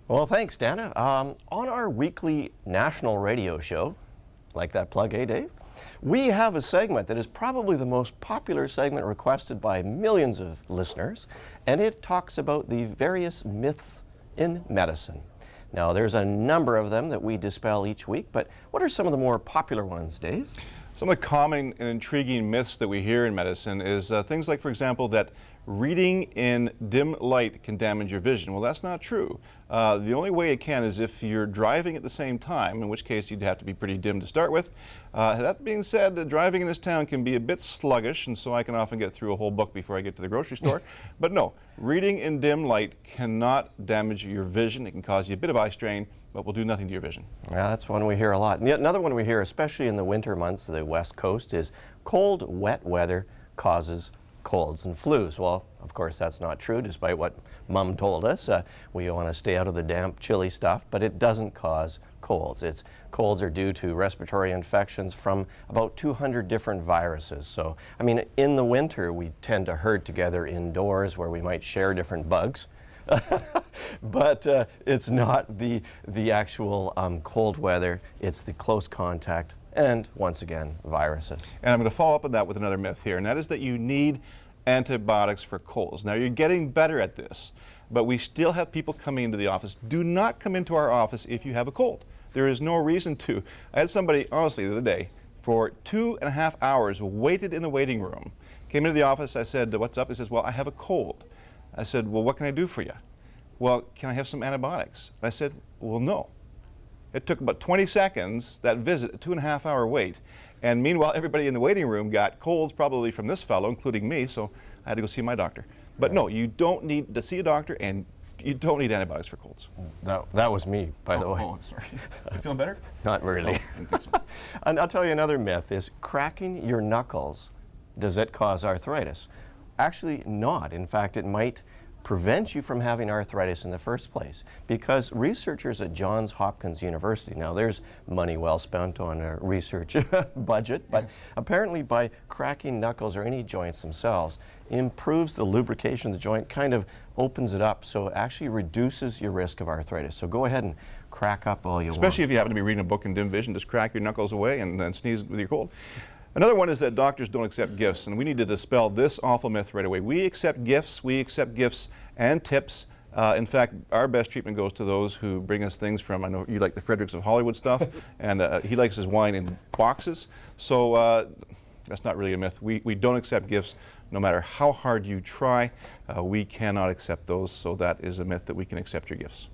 Well, thanks, Dana. On our weekly national radio show, like that plug, eh, Dave? We have a segment that is probably the most popular segment requested by millions of listeners, and it talks about the various myths in medicine. Now, there's a number of them that we dispel each week, but what are some of the more popular ones, Dave? Some of the common and intriguing myths that we hear in medicine is things like, for example, that reading in dim light can damage your vision. Well, that's not true. The only way it can is if you're driving at the same time, in which case you'd have to be pretty dim to start with. That being said, driving in this town can be a bit sluggish, and so I can often get through a whole book before I get to the grocery store. But no, reading in dim light cannot damage your vision. It can cause you a bit of eye strain, but will do nothing to your vision. Yeah, that's one we hear a lot. And yet another one we hear, especially in the winter months, the West Coast, is cold, wet weather causes colds and flus. Well, of course, that's not true, despite what Mom told us. We want to stay out of the damp, chilly stuff, but it doesn't cause colds. Colds are due to respiratory infections from about 200 different viruses. So, I mean, in the winter, we tend to herd together indoors where we might share different bugs. But it's not the actual cold weather, it's the close contact and, once again, viruses. And I'm going to follow up on that with another myth here, and that is that you need antibiotics for colds. Now, you're getting better at this, but we still have people coming into the office. Do not come into our office if you have a cold. There is no reason to. I had somebody, honestly, the other day, for 2.5 hours, waited in the waiting room. Came into the office, I said, "What's up?" He says, "Well, I have a cold." I said, "Well, what can I do for you?" "Well, can I have some antibiotics?" I said, "Well, no." It took about 20 seconds, that visit, a 2.5 hour wait. And meanwhile, everybody in the waiting room got colds, probably from this fellow, including me, so I had to go see my doctor. But no, you don't need to see a doctor, and you don't need antibiotics for colds. That was me, by the way. Oh, I'm sorry. You feeling better? Not really. Oh, I didn't think so. And I'll tell you another myth is cracking your knuckles, does it cause arthritis? Actually not. In fact, it might prevent you from having arthritis in the first place, because researchers at Johns Hopkins University, now there's money well spent on a research budget, but apparently by cracking knuckles or any joints themselves improves the lubrication of the joint, kind of opens it up, so it actually reduces your risk of arthritis. So go ahead and crack up all you want. Especially if you happen to be reading a book in dim vision, just crack your knuckles away and then sneeze with your cold. Another one is that doctors don't accept gifts, and we need to dispel this awful myth right away. We accept gifts and tips. In fact, our best treatment goes to those who bring us things from, I know you like the Fredericks of Hollywood stuff, and he likes his wine in boxes. So that's not really a myth. We don't accept gifts no matter how hard you try. We cannot accept those, so that is a myth that we can accept your gifts.